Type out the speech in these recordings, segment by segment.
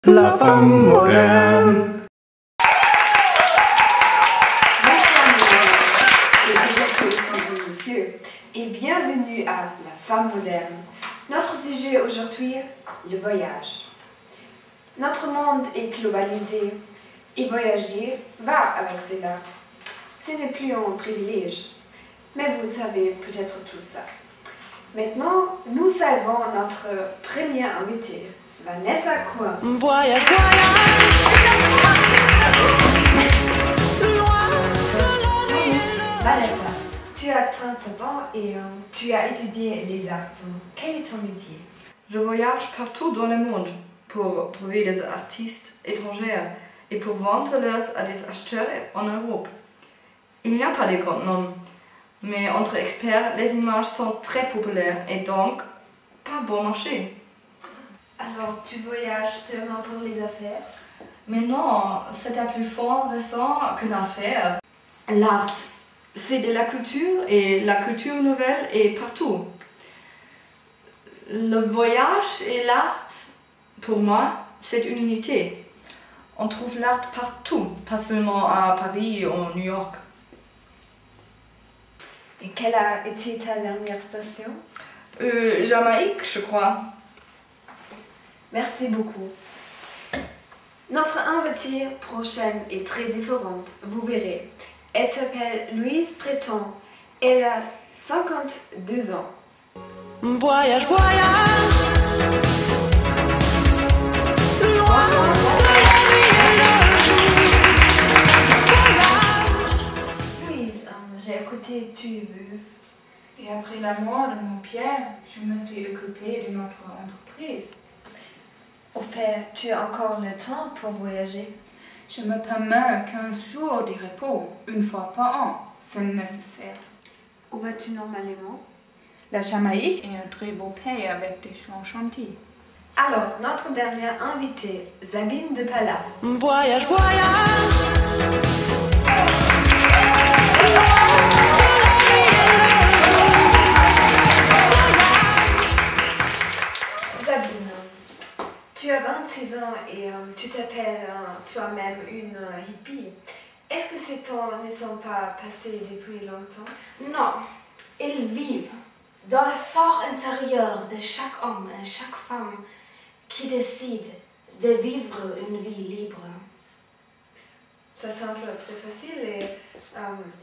La femme moderne. Messieurs, et bienvenue à La femme moderne. Notre sujet aujourd'hui, le voyage. Notre monde est globalisé et voyager va avec cela. Ce n'est plus un privilège, mais vous savez peut-être tout ça. Maintenant, nous savons notre première invitée, Vanessa Coin. Voyage, Vanessa, tu as 37 ans et tu as étudié les arts. Quel est ton métier? Je voyage partout dans le monde pour trouver des artistes étrangers et pour vendre-les à des acheteurs en Europe. Il n'y a pas de grand nom, mais entre experts, les images sont très populaires et donc pas bon marché. Alors, tu voyages seulement pour les affaires? Mais non, c'est un plus fort récent qu'une affaire. L'art, c'est de la culture et la culture nouvelle est partout. Le voyage et l'art, pour moi, c'est une unité. On trouve l'art partout, pas seulement à Paris ou à New York. Et quelle a été ta dernière station? Jamaïque, je crois. Merci beaucoup. Notre invitée prochaine est très différente, vous verrez. Elle s'appelle Louise Breton. Elle a 52 ans. voyage, voyage. Loin de la nuit et le jour. Voyage. Louise, j'ai écouté Tu es veuve. Et après la mort de mon père, je me suis occupée de notre entreprise. Au fait, tu as encore le temps pour voyager? Je me permets 15 jours de repos, une fois par an, c'est nécessaire. Où vas-tu normalement? La Jamaïque est un très beau pays avec des champs chantiers. Alors, notre dernière invitée, Sabine de Palace. Voyage, voyage. Sabine, tu as 26 ans et tu t'appelles toi-même une hippie. Est-ce que ces temps ne sont pas passés depuis longtemps? Non, ils vivent dans le fort intérieur de chaque homme et chaque femme qui décide de vivre une vie libre. Ça semble très facile et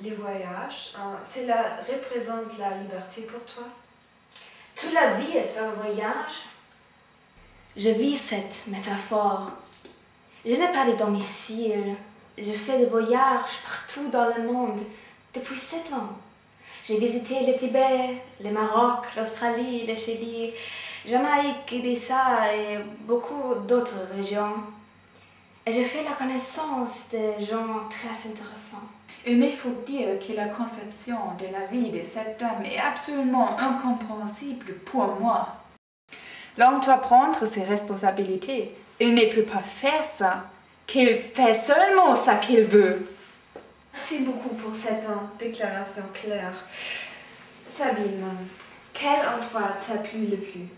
les voyages, cela représente la liberté pour toi? Toute la vie est un voyage. Je vis cette métaphore. Je n'ai pas de domicile. Je fais des voyages partout dans le monde depuis 7 ans. J'ai visité le Tibet, le Maroc, l'Australie, le Chili, Jamaïque, Ibiza et beaucoup d'autres régions. Et j'ai fait la connaissance de gens très intéressants. Il me faut dire que la conception de la vie de cette dame est absolument incompréhensible pour moi. L'homme doit prendre ses responsabilités. Il ne peut pas faire ça. Qu'il fait seulement ça qu'il veut. Merci beaucoup pour cette déclaration claire. Sabine, quel endroit t'a plu le plus?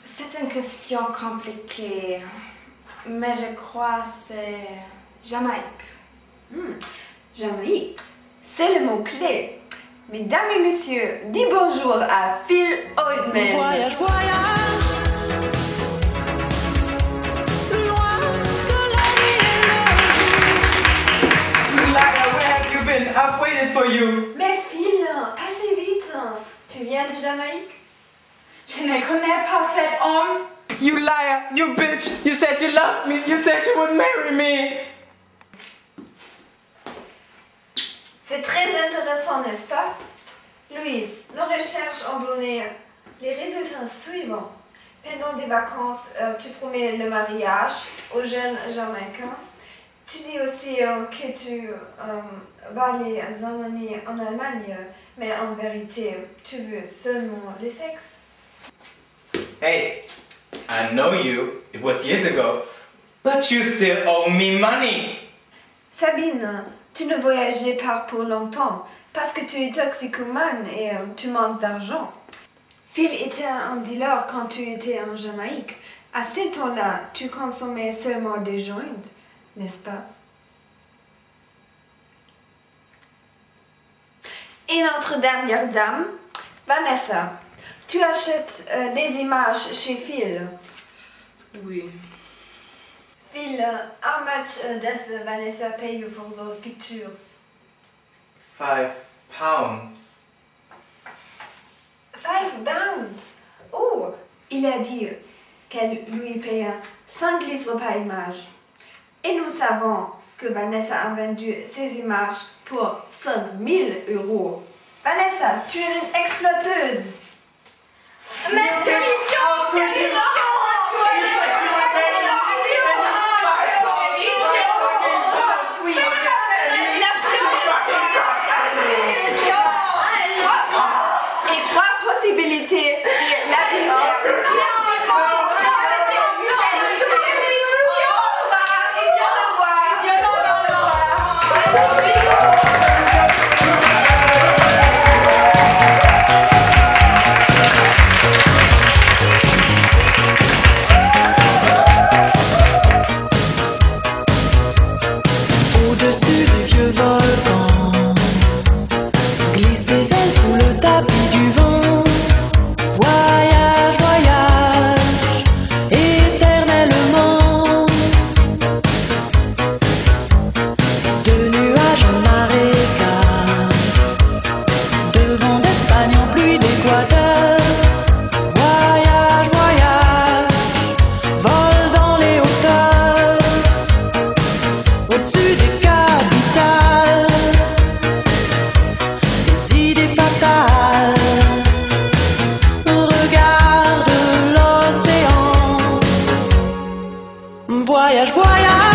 C'est une question compliquée, mais je crois que c'est Jamaïque. Jamaïque, c'est le mot-clé. Mesdames et messieurs, dis bonjour à Phil Oldman. Voyage, voyage. Loin de la nuit et le jour. Lyra, where have you been? I've waited for you. Mais Phil, pas si vite. Tu viens de Jamaïque? Je ne connais pas cet homme. You liar, you bitch. You said you loved me. You said you would marry me. C'est très intéressant, n'est-ce pas? Louise, nos recherches ont donné les résultats suivants. Pendant des vacances, tu promets le mariage aux jeunes Jamaïcains. Tu dis aussi que tu vas les emmener en Allemagne, mais en vérité, tu veux seulement le sexe. Hey, I know you. It was years ago. But you still owe me money. Sabine, tu ne voyageais pas pour longtemps parce que tu es toxicomane et tu manques d'argent. Phil était un dealer quand tu étais en Jamaïque. À ces temps-là, tu consommais seulement des joints, n'est-ce pas? Et notre dernière dame, Vanessa. Tu achètes des images chez Phil. Oui. Phil, how much does Vanessa pay you for those pictures? £5. 5 pounds. Oh, il a dit qu'elle lui paye 5 livres par image. Et nous savons que Vanessa a vendu ses images pour 5 000 €. Vanessa, tu es une exploiteuse. Mais et 3 possibilités et la Au-dessus des vieux volcans glissent des ailes sous le tapis du vent. Voyage, voyage, éternellement. De nuages en marécage, de vent d'Espagne en pluie d'Équateur. Voyage, voyage, vol dans les hauteurs. Au-dessus des capitales, des idées fatales. On regarde l'océan. Voyage, voyage.